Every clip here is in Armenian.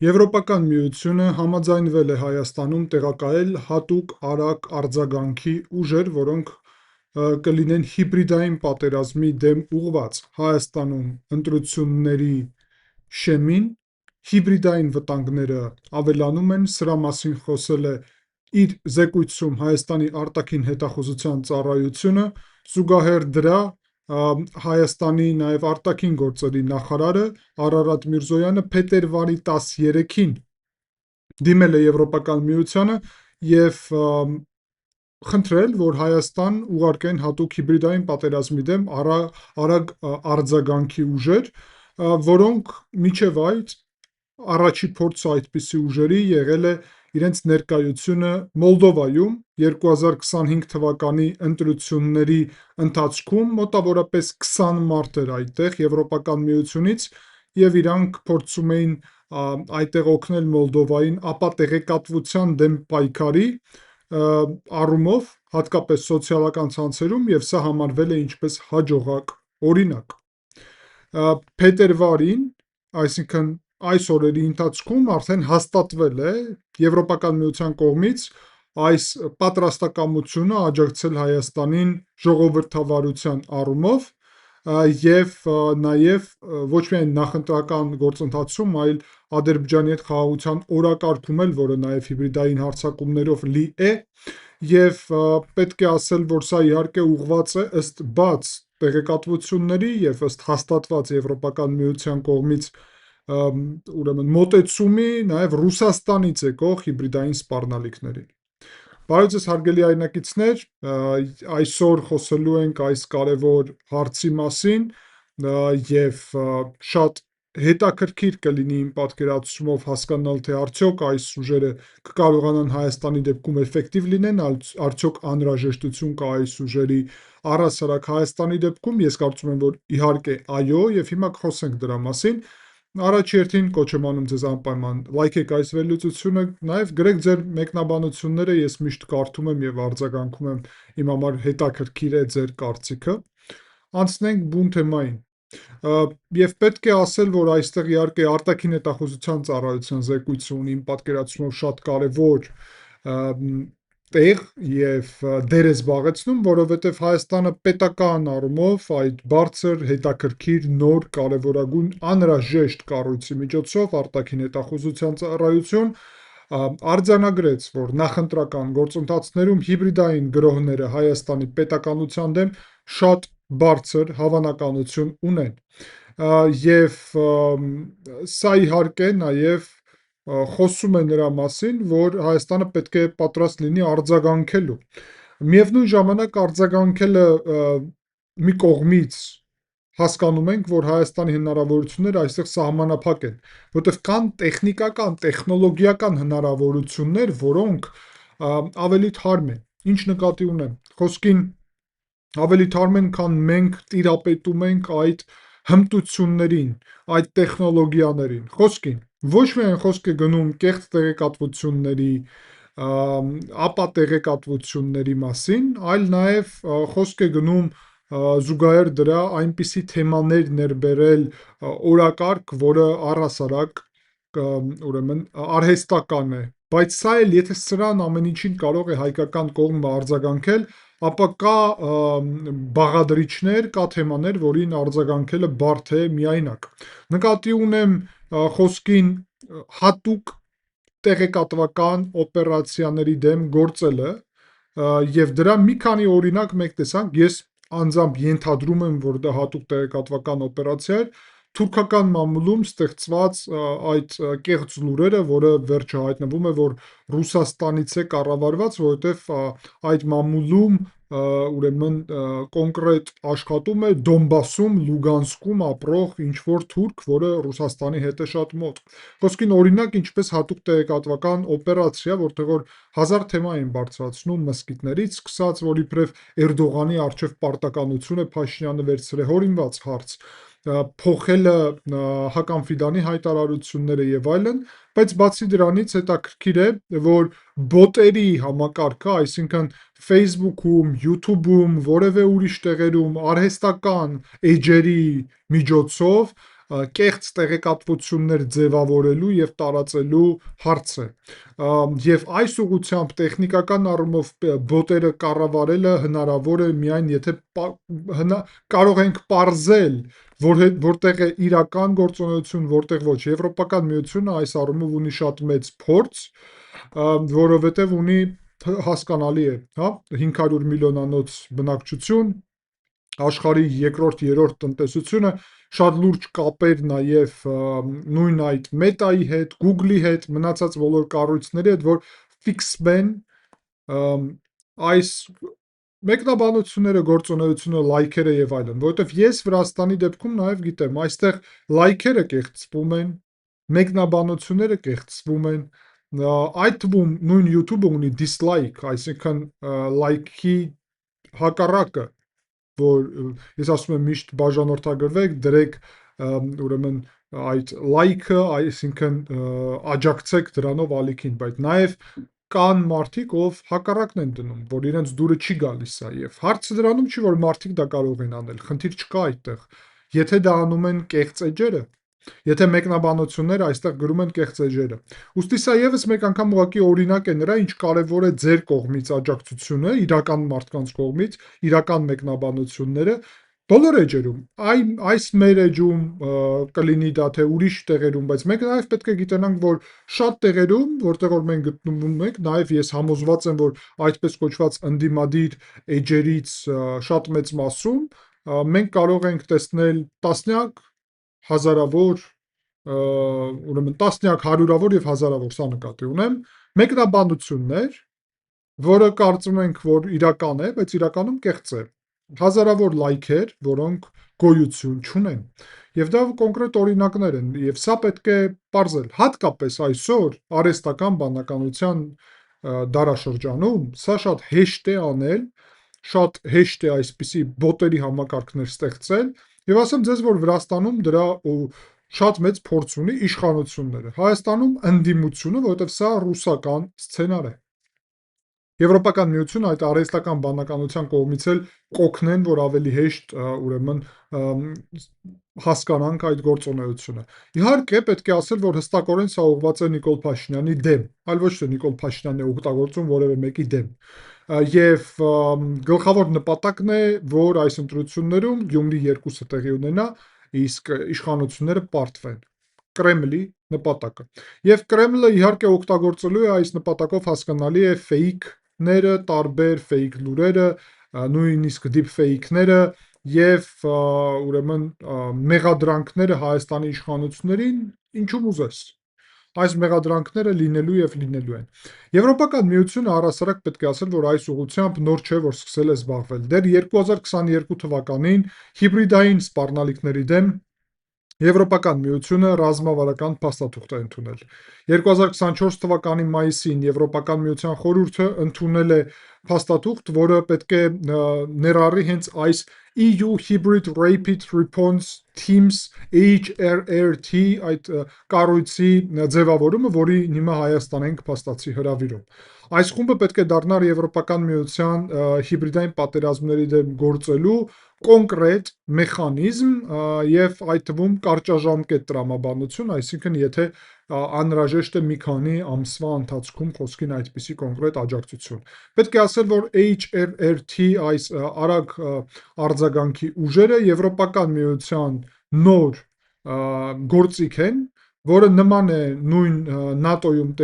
Եվրոպական միությունը համաձայնվել է Հայաստանում տեղակայել հատուկ արագ արձագանքի ուժեր, որոնք կլինեն հիբրիդային պատերազմի դեմ ուղղված։ Հայաստանում ընտրությունների շեմին հիբրիդային վտանգները ավելանում են, սրա մասին խոսել է իր զեկույցում Հայաստանի արտաքին հետախուզության ծառայությունը, զուգահեռ դրա Հայաստանի նաև արտաքին գործերի նախարարը Արարատ Միրզոյանը փետրվարի 13-ին դիմել է Եվրոպական միությանը և խնդրել, որ Հայաստան ուղարկեն հատուկ հիբրիդային պատերազմի դեմ արագ արձագանքի ուժեր, որոնք մինչև այդ առաջի փորձը այդպիսի ուժերի եղել է իրենց ներկայությունը Մոլդովայում 2025 թվականի ընտրությունների ընթացքում մոտավորապես 20 մարդ էր այդտեղ Եվրոպական միությունից և իրանք փորձում էին այդտեղ օգնել Մոլդովային ապա տեղեկատվության դեմ պայքարի առումով, հատկապես սոցիալական ցանցերում, և սա համարվել է ինչպես հաջողակ օրինակ։ Փետրվարին, այսինքն այս օրերի ընթացքում արդեն հաստատվել է Եվրոպական միության կողմից այս պատրաստակամությունը աջակցել Հայաստանին ժողովրդավարության առումով և նաև ոչ միայն նախընտրական գործընթացում, այլ Ադրբեջանի հետ խաղաղության օրակարգում էլ, որը նաև հիբրիդային հարձակումներով լի է, և պետք է ասել, որ սա իհարկե ուղղված է ըստ բաց տեղեկատվությունների և ըստ հաստատված Եվրոպական միության կողմից մոտեցումի նաև Ռուսաստանից եկող հիբրիդային սպառնալիքներին։ Բարև ձեզ հարգելի հայրենակիցներ, այսօր խոսելու ենք այս կարևոր հարցի մասին և շատ հետաքրքիր կլինի իմ պատկերացումով հասկանալ, թե արդյոք այս ուժերը կկարողանան Հայաստանի դեպքում էֆեկտիվ լինեն, արդյոք անհրաժեշտություն կա այս ուժերի առհասարակ Հայաստանի դեպքում, ես կարծում եմ, որ իհարկե այո, և հիմա կխոսենք դրա մասին։ Առաջ երթին կոչ եմ անում ձեզ անպայման լայքեք այս վերլուծությունը, նաև գրեք ձեր մեկնաբանությունները, ես միշտ կարդում եմ և արձագանքում եմ, իմ համար հետաքրքիր է ձեր կարծիքը։ Անցնենք բուն թեմային։ Եվ պետք է ասել, որ այստեղ իհարկե արտաքին հետախուզության ծառայության զեկույցը ունի իմ պատկերացումով շատ կարևոր տեղ և դեր է զբաղեցնում, որովհետև Հայաստանը պետական առումով այդ բարձր, հետաքրքիր, նոր, կարևորագույն, անհրաժեշտ կառույցի միջոցով արտաքին հետախուզության ծառայություն արձանագրեց, որ նախընտրական գործընթացներում հիբրիդային գրոհները Հայաստանի պետականության դեմ շատ բարձր հավանականություն ունեն։ Եվ սա իհարկե նաև խոսում է նրա մասին, որ Հայաստանը պետք է պատրաստ լինի արձագանքելու։ Միևնույն ժամանակ արձագանքելը մի կողմից հասկանում ենք, որ Հայաստանի հնարավորությունները այստեղ սահմանափակ են, որտեղ կան տեխնիկական, տեխնոլոգիական հնարավորություններ, որոնք ավելի թարմ են։ Ինչ նկատի ունեմ։ Խոսքին ավելի թարմ են, քան մենք տիրապետում ենք այդ հմտություններին, այդ տեխնոլոգիաներին։ Խոսքին ոչ միայն խոսք է գնում կեղծ տեղեկատվությունների, ապա տեղեկատվությունների մասին, այլ նաև խոսք է գնում զուգահեռ դրա այնպիսի թեմաներ ներբերել օրակարգ, որը առհասարակ արհեստական է, բայց սա էլ, եթե սրան ամեն ինչին կարող է հայկական կողմը արձագանքել, ապա կա բաղադրիչներ, կա թեմաներ, որին արձագանքելը բարդ է միայնակ։ Նկատի ունեմ խոսքին հատուկ տեղեկատվական օպերացիաների դեմ գործելը և դրա մի քանի օրինակ մենք տեսանք, ես անձամբ ենթադրում եմ, որ դա հատուկ տեղեկատվական օպերացիա էր, թուրքական մամուլում ստեղծված այդ կեղծ լուրերը, որը վերջը հայտնվում է, որ Ռուսաստանից է կառավարված, որովհետև այդ մամուլում կոնկրետ աշխատում է Դոնբասում, Լուգանսկում ապրող ինչ-որ թուրք, որը Ռուսաստանի հետ է շատ մոտ։ Խոսքին օրինակ, ինչպես հատուկ տեղեկատվական օպերացիա, որտեղ որ հազար թեմա են բարձրացնում մզկիթներից սկսած, որ իբրև Էրդողանի առջև պարտականություն է Փաշինյանը վերցրել, հորինված հարց, փոխելը Հակամֆիդանի հայտարարությունները և այլն, բայց բացի դրանից հետաքրքիր է, որ բոտերի համակարգը, այսինքն Facebook-ում, YouTube-ում, որևէ ուրիշ տեղերում արհեստական էջերի միջոցով կեղծ տեղեկատվություններ ձևավորելու եւ տարածելու հարց է։ Եվ այս ուղղությամբ տեխնիկական առումով բոտերը կառավարելը հնարավոր է միայն եթե կարող ենք պարզել, որտեղ է իրական գործունեություն, որտեղ ոչ։ Եվրոպական միությունը այս առումով ունի շատ մեծ փորձ, որովհետև ունի հասկանալի է, հա, 500 միլիոնանոց բնակչություն, աշխարհի երկրորդ, երրորդ տնտեսությունը, շատ լուրջ կապեր նաև նույն այդ Meta-ի հետ, Google-ի հետ, մնացած բոլոր կառույցների հետ, որ ֆիքսում են այս մեկնաբանությունները, գործունեությունը, լայքերը եւ այլն, որովհետեւ ես Վրաստանի դեպքում նաեւ գիտեմ, այստեղ լայքերը կեղծվում են, մեկնաբանությունները կեղծվում են, այդ թվում նույն YouTube-ը ունի dislike, այսինքն լայքի հակառակը, որ ես ասում եմ միշտ բաժանորդագրվեք, դրեք ուրեմն այդ լայքը, այսինքն աջակցեք դրանով ալիքին, բայց նաև կան մարդիկ, ով հակառակն են դնում, որ իրենց դուրը չի գալիս սա, եւ հարցը դրանում չի, որ մարդիկ դա կարող են անել, խնդիր չկա այդտեղ, եթե դա անում են կեղծ էջերը, եթե մեկնաբանությունները այստեղ գրում են կեղծ էջերը։ Ուստի սա եւս մեկ անգամ ուղղակի օրինակ է նրա, ինչ կարեւոր է ձեր կողմից աջակցությունը, իրական մարդկանց կողմից, իրական մեկնաբանությունները, բոլոր էջերում, այս մեր էջում կլինի դա թե ուրիշ տեղերում, բայց մենք նաև պետք է գիտենանք, որ շատ տեղերում, որտեղ որ մենք գտնվում ենք, նաև ես համոզված եմ, որ այդպես կոչված ընդդիմադիր էջերից շատ մեծ մասում մենք կարող ենք տեսնել տասնյակ, հազարավոր, ուրեմն տասնյակ, հարյուրավոր եւ հազարավոր, սա նկատի ունեմ, մեկնաբանություններ, որը կարծում ենք, որ իրական է, բայց իրականում կեղծ է։ Հազարավոր լայքեր, որոնք գոյություն չունեն։ Եվ դա կոնկրետ օրինակներ են, եւ սա պետք է պարզել։ Հատկապես այսօր արհեստական բանականության դարաշրջանում սա շատ հեշտ է անել, շատ հեշտ է այսպիսի բոտերի համակարգներ ստեղծել, եւ ասեմ ձեզ, որ Վրաստանում դրա շատ մեծ փորձ ունի իշխանությունները։ Հայաստանում ընդդիմությունը, որովհետեւ սա ռուսական սցենար է։ Եվրոպական միությունը այդ արհեստական բանականության կողմից էլ կօգնեն, որ ավելի հեշտ ուրեմն հասկանանք այդ գործունեությունը։ Իհարկե պետք է ասել, որ հստակորեն սա ուղղված է Նիկոլ Փաշինյանի դեմ, այլ ոչ թե Նիկոլ Փաշինյանն է օգտագործում որևէ մեկի դեմ։ Եվ գլխավոր նպատակն է, որ այս ընտրություններում Գյումրի 2-ը տեղի ունենա, իսկ իշխանությունները պարտվեն։ Կրեմլի նպատակը։ Եվ Կրեմլը իհարկե օգտագործելու է այս նպատակով հասկանալի է ֆեյքները, տարբեր ֆեյք լուրերը, նույնիսկ դիփֆեյքները եւ ուրեմն մեղադրանքները Հայաստանի իշխանություններին, ինչու ուզես։ Այս մեղադրանքները լինելու եւ լինելու են։ Եվրոպական միությունը առհասարակ պետք է ասել, որ այս ուղղությամբ նոր չէ, որ սկսել է զբաղվել։ Դեռ 2022 թվականին հիբրիդային սպառնալիքների դեմ Եվրոպական միությունը ռազմավարական փաստաթուղթ է ընդունել։ 2024 թվականի մայիսին Եվրոպական միության խորհուրդը ընդունել է փաստաթուղթ, որը պետք է ներառի հենց այս EU Hybrid Rapid Response Teams HRRT այդ կառույցի ձևավորումը, որի հիմա Հայաստան ենք փաստացի հրավիրում։ Այս խումբը պետք է դառնար Եվրոպական միության հիբրիդային պատերազմների դեմ գործելու կոնկրետ մեխանիզմ եւ այդ թվում կարճաժամկետ տրամաբանություն, այսինքն եթե անհրաժեշտ է մի քանի ամսվա ընթացքում խոսքին այդպիսի կոնկրետ աջակցություն։ Պետք է ասել, որ HRRT այս արագ արձագանքի ուժերը Եվրոպական միության նոր գործիք են, որը նման է նույն ՆԱՏՕ-ում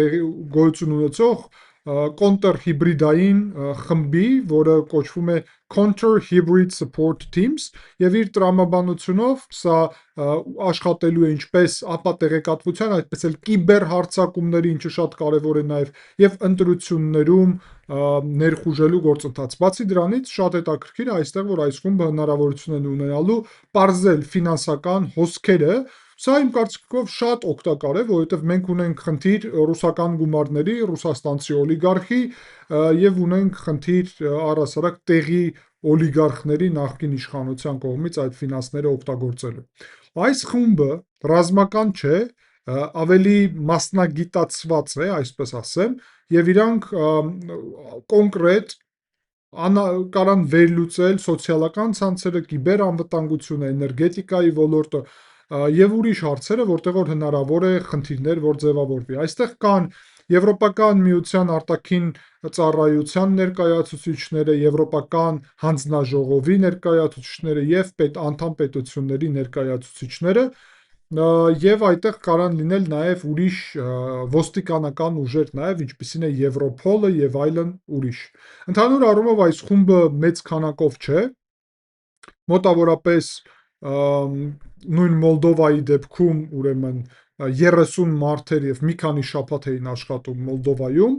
գոյություն ունեցող կոնտրհիբրիդային խմբի, որը կոչվում է Counter Hybrid Support Teams, եւ իր տրամաբանությունով սա աշխատելու է ինչպես ապա տեղեկատվության, այդպես էլ կիբերհարձակումների, ինչը շատ կարեւոր է նաեւ, եւ ընտրություններում ներխուժելու գործընթաց։ Բացի դրանից շատ հետաքրքիր է այստեղ, որ այս խումբը հնարավորություն են ունենալու պարզել ֆինանսական հոսքերը։ Սա իմ կարծիքով շատ օգտակար է, որովհետև մենք ունենք խնդիր ռուսական գումարների, ռուսաստանցի օլիգարխի եւ ունենք խնդիր առհասարակ տեղի օլիգարխների նախկին իշխանության կողմից այդ ֆինանսները օգտագործելու։ Այս խումբը ռազմական չէ, ավելի մասնագիտացված է, այսպես ասեմ, եւ իրանք կոնկրետ կարան վերլուծել սոցիալական ցանցերը, կիբերանվտանգությունը, էներգետիկայի ոլորտը, եւ ուրիշ հարցերը, որտեղ որ հնարավոր է խնդիրներ, որ ձևավորվի։ Այստեղ կան Եվրոպական միության արտաքին ծառայության ներկայացուցիչները, Եվրոպական հանձնաժողովի ներկայացուցիչները եւ անդամ պետությունների ներկայացուցիչները, եւ այդտեղ կարան լինել նաեւ ուրիշ ոստիկանական ուժեր նաեւ, ինչպիսին է Եվրոփոլը եւ այլն ուրիշ։ Ընդհանուր առումով այս խումբը մեծ քանակով չէ, մոտավորապես նույն Մոլդովայի դեպքում ուրեմն 30 մարդեր եւ մի քանի շաբաթ էին աշխատում Մոլդովայում,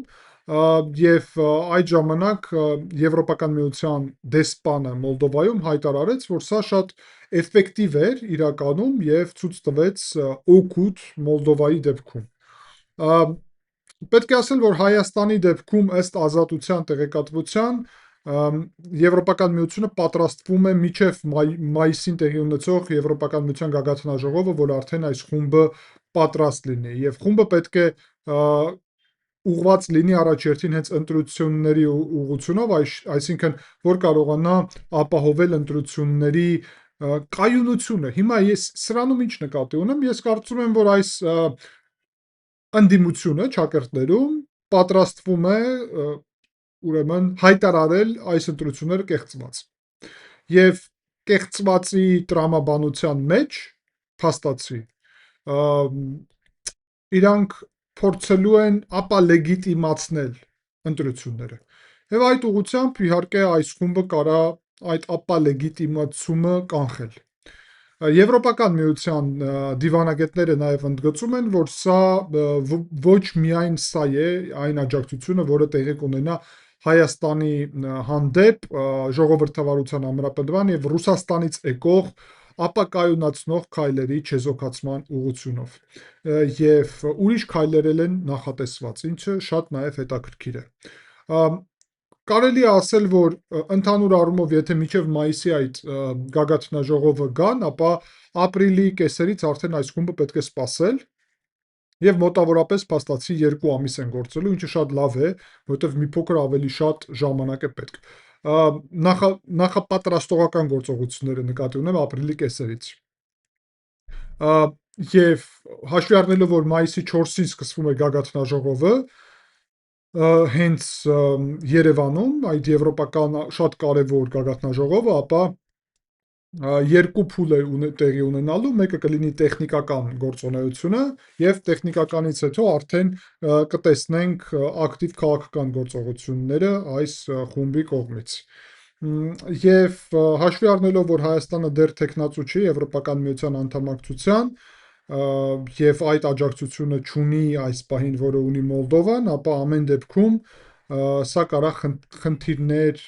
եւ այդ ժամանակ Եվրոպական միության դեսպանը Մոլդովայում հայտարարեց, որ սա շատ էֆեկտիվ էր իրականում եւ ցույց տվեց օգուտ Մոլդովայի դեպքում։ Պետք է ասել, որ Հայաստանի դեպքում ըստ Ազատության տեղեկատվության Եվրոպական միությունը պատրաստվում է մինչև մայիսին տեղի ունեցող Եվրոպական միության գագաթնաժողովը, որ արդեն այս խումբը պատրաստ լինի, եւ խումբը պետք է ուղղված լինի առաջերտին հենց ընտրությունների ուղղությունով, այսինքն որ կարողանա ապահովել ընտրությունների կայունությունը։ Հիմա ես սրանում ինչ նկատի ունեմ, ես կարծում եմ, որ այս ընդդիմությունը ճակերտներում պատրաստվում է ուրեմն հայտարարել այս ընտրությունները կեղծված։ Եվ կեղծվածի տրամաբանության մեջ փաստացի իրանք փորձելու են ապալեգիտիմացնել ընտրությունները։ Եվ այդ ուղղությամբ իհարկե այս խումբը կարա այդ ապալեգիտիմացումը կանխել։ Եվրոպական միության դիվանագետները նաև ընդգծում են, որ սա ոչ միայն սա է այն աջակցությունը, որը տեղի կունենա Հայաստանի հանդեպ ժողովրդավարության ամրապնդման եւ Ռուսաստանից եկող ապակայունացնող քայլերի չեզոքացման ուղղությունով։ Եվ ուրիշ քայլեր են նախատեսված, ինչը շատ նաև հետաքրքիր է։ Կարելի է ասել, որ ընդհանուր առումով, եթե մինչև մայիսի այդ գագաթնաժողովը գան, ապա ապրիլի կեսերից արդեն այս խումբը պետք է սպասել եւ մոտավորապես փաստացի 2 ամիս են գործելու, ինչը շատ լավ է, որովհետեւ մի փոքր ավելի շատ ժամանակ է պետք։ Նախապատրաստողական գործողությունները նկատի ունեմ ապրիլի կեսերից։ Եվ հաշվի առնելով, որ մայիսի 4-ին սկսվում է գագաթնաժողովը, հենց Երևանում այդ եվրոպական շատ կարևոր գագաթնաժողովը, ապա երկու փուլ է տեղի ունենալու, մեկը կլինի տեխնիկական գործունեությունը եւ տեխնիկականից հետո արդեն կտեսնենք ակտիվ քաղաքական գործողությունները այս խումբի կողմից։ Եվ հաշվի առնելով, որ Հայաստանը դեռ թեկնածու չի Եվրոպական միության անդամակցության եւ այդ աջակցությունը չունի այս պահին, որը ունի Մոլդովան, ապա ամեն դեպքում սա կարա խնդիրներ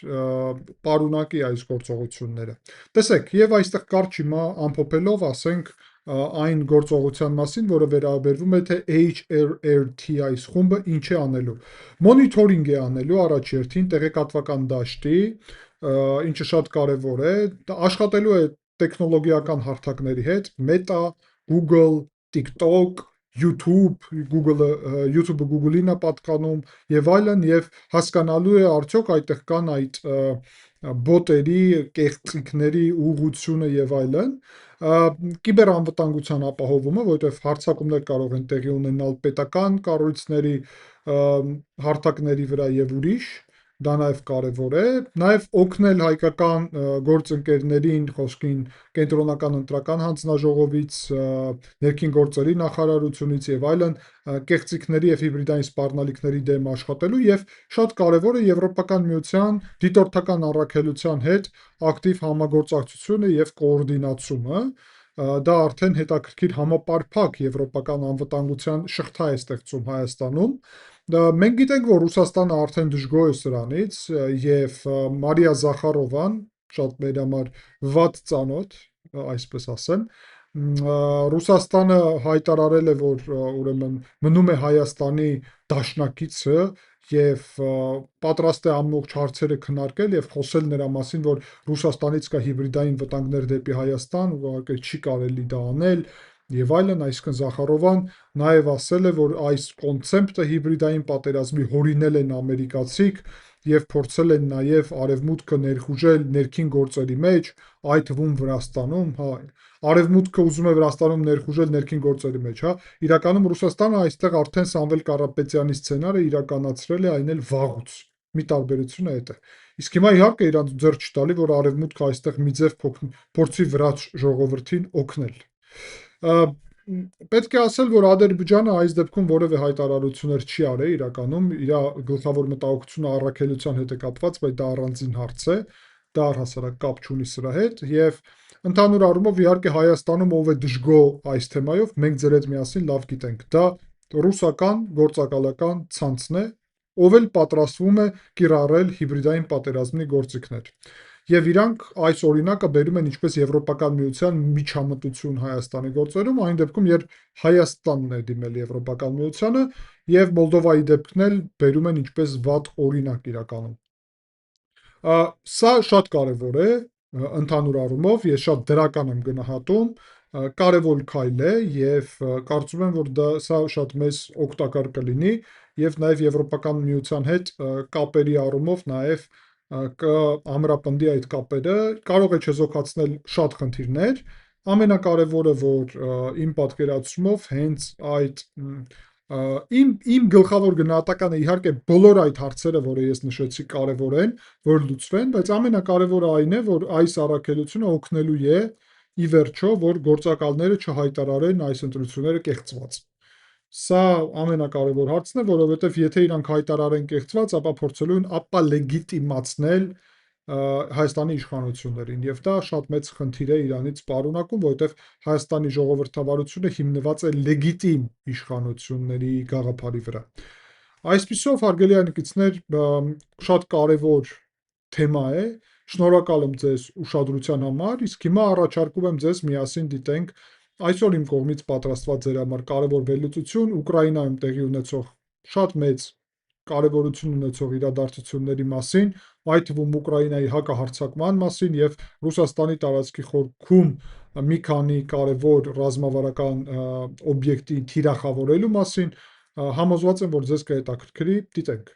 պարունակի այս գործողությունները։ Տեսեք, եւ այստեղ կարճ հիմա ամփոփելով ասենք այն գործողության մասին, որը վերաբերվում է թե HRRT այս խումբը ինչ է անելու։ Մոնիթորինգ է անելու առաջերտին տեղեկատվական դաշտի, ինչը շատ կարևոր է, աշխատելու է տեխնոլոգիական հարթակների հետ, Meta, Google, TikTok, YouTube-ը Google-ին է պատկանում եւ այլն, եւ հասկանալու է արդյոք այդտեղ կան այդ բոտերի, կեղծիքների ուղղությունը եւ այլն, կիբերանվտանգության ապահովումը, որովհետեւ հարձակումներ կարող են տեղի ունենալ պետական կառույցների, հարթակների վրա եւ ուրիշ, դա նաև կարևոր է, նաև օգնել հայկական գործընկերներին, խոսքին կենտրոնական ընտրական հանձնաժողովից, ներքին գործերի նախարարությունից եւ այլն, կեղծիքների եւ հիբրիդային սպառնալիքների դեմ աշխատելու եւ շատ կարևոր է Եվրոպական միության դիտորդական առաքելության հետ ակտիվ համագործակցությունը եւ կոորդինացումը, դա արդեն հետաքրքիր համապարփակ եվրոպական անվտանգության շղթա է ստեղծում Հայաստանում։ Մենք գիտենք, որ Ռուսաստանը արդեն դժգոհ է սրանից եւ Մարիա Զախարովան, շատ մեր համար վատ ծանոթ, այսպես ասեմ, Ռուսաստանը հայտարարել է, որ ուրեմն մնում է Հայաստանի դաշնակիցը եւ պատրաստ է ամբողջ հարցերը քննարկել եւ խոսել նրա մասին, որ Ռուսաստանից կա հիբրիդային վտանգներ դեպի Հայաստան, ուղղակի չի կարելի դա անել, եւ այլն, այսինքն Զախարովան նաեւ ասել է, որ այս կոնցեպտը հիբրիդային պատերազմի հորինել են ամերիկացիք եւ փորձել են նաեւ արևմուտքը ներխուժել ներքին գործերի մեջ, այդ թվում Վրաստանում, հա, արևմուտքը ուզում է Վրաստանում ներխուժել ներքին գործերի մեջ, հա, իրականում Ռուսաստանը այստեղ արդեն Սամվել Կարապետյանի սցենարը իրականացրել է, այն էլ վաղուց։ Մի տարբերությունը այդ է։ Իսկ հիմա իհարկե իրանց ձեռ չտալի, որ արևմուտքը այստեղ մի ձև փորձի վրաց ժողովրդին օգնել։ Պետք է ասել, որ Ադրբեջանը այս դեպքում որևէ հայտարարություններ չի արել իրականում, իր գլխավոր մտահոգությունը առաքելության հետ է կապված, բայց դա առանձին հարց է, դա առհասարակ կապ չունի սրա հետ, եւ ընդհանուր առումով իհարկե Հայաստանում ով է դժգո այս թեմայով, մենք ձեր հետ միասին լավ գիտենք, դա ռուսական գործակալական ցանցն է, ով էլ պատրաստվում է կիրառել հիբրիդային պատերազմի գործիքներ։ Եվ իրանք այս օրինակը բերում են ինչպես Եվրոպական միության միջամտություն Հայաստանի գործերում, այն դեպքում, երբ Հայաստանն է դիմել Եվրոպական միությանը, եւ Մոլդովայի դեպքն էլ բերում են ինչպես վատ օրինակ իրականում։ Սա շատ կարևոր է ընդհանուր առումով, ես շատ դրական եմ գնահատում, կարևոր քայլ է եւ կարծում եմ, որ սա շատ մեծ օգտակար կլինի եւ նաեւ Եվրոպական միության հետ կապերի առումով նաեւ կամրապնդի այդ կապերը, կարող է չեզոքացնել շատ խնդիրներ, ամենակարևորը, որ իմ պատկերացումով հենց այդ իմ գլխավոր գնահատականը իհարկե բոլոր այդ հարցերը, որը ես նշեցի, կարևոր են, որ լուծվեն, բայց ամենակարևորը այն է, որ այս առաքելությունը օգնելու է ի վերջո, որ գործակալները չհայտարարեն այս ընտրությունները կեղծված։ Սա ամենակարևոր հարցն է, որովհետև եթե իրանք հայտարարեն կեղծված, ապա փորձելու են ապա լեգիտիմացնել Հայաստանի իշխանություններին, եւ դա շատ մեծ խնդիր է իրանից պարունակում, որովհետև Հայաստանի ժողովրդավարությունը հիմնված է լեգիտիմ իշխանությունների գաղափարի վրա։ Այսպիսով, հարգելի այնիկիցներ, շատ կարևոր թեմա է, շնորհակալ եմ ձեզ ուշադրության համար, իսկ հիմա առաջարկում եմ ձեզ միասին դիտենք այսօր իմ կողմից պատրաստված ձեր համար կարևոր վերլուծություն Ուկրաինայում տեղի ունեցող շատ մեծ կարևորություն ունեցող իրադարձությունների մասին, այդ թվում Ուկրաինայի հակահարձակման մասին եւ Ռուսաստանի տարածքի խորքում մի քանի կարևոր ռազմավարական օբյեկտի թիրախավորելու մասին, համոզված եմ, որ ձեզ կհետաքրքրի, դիտենք։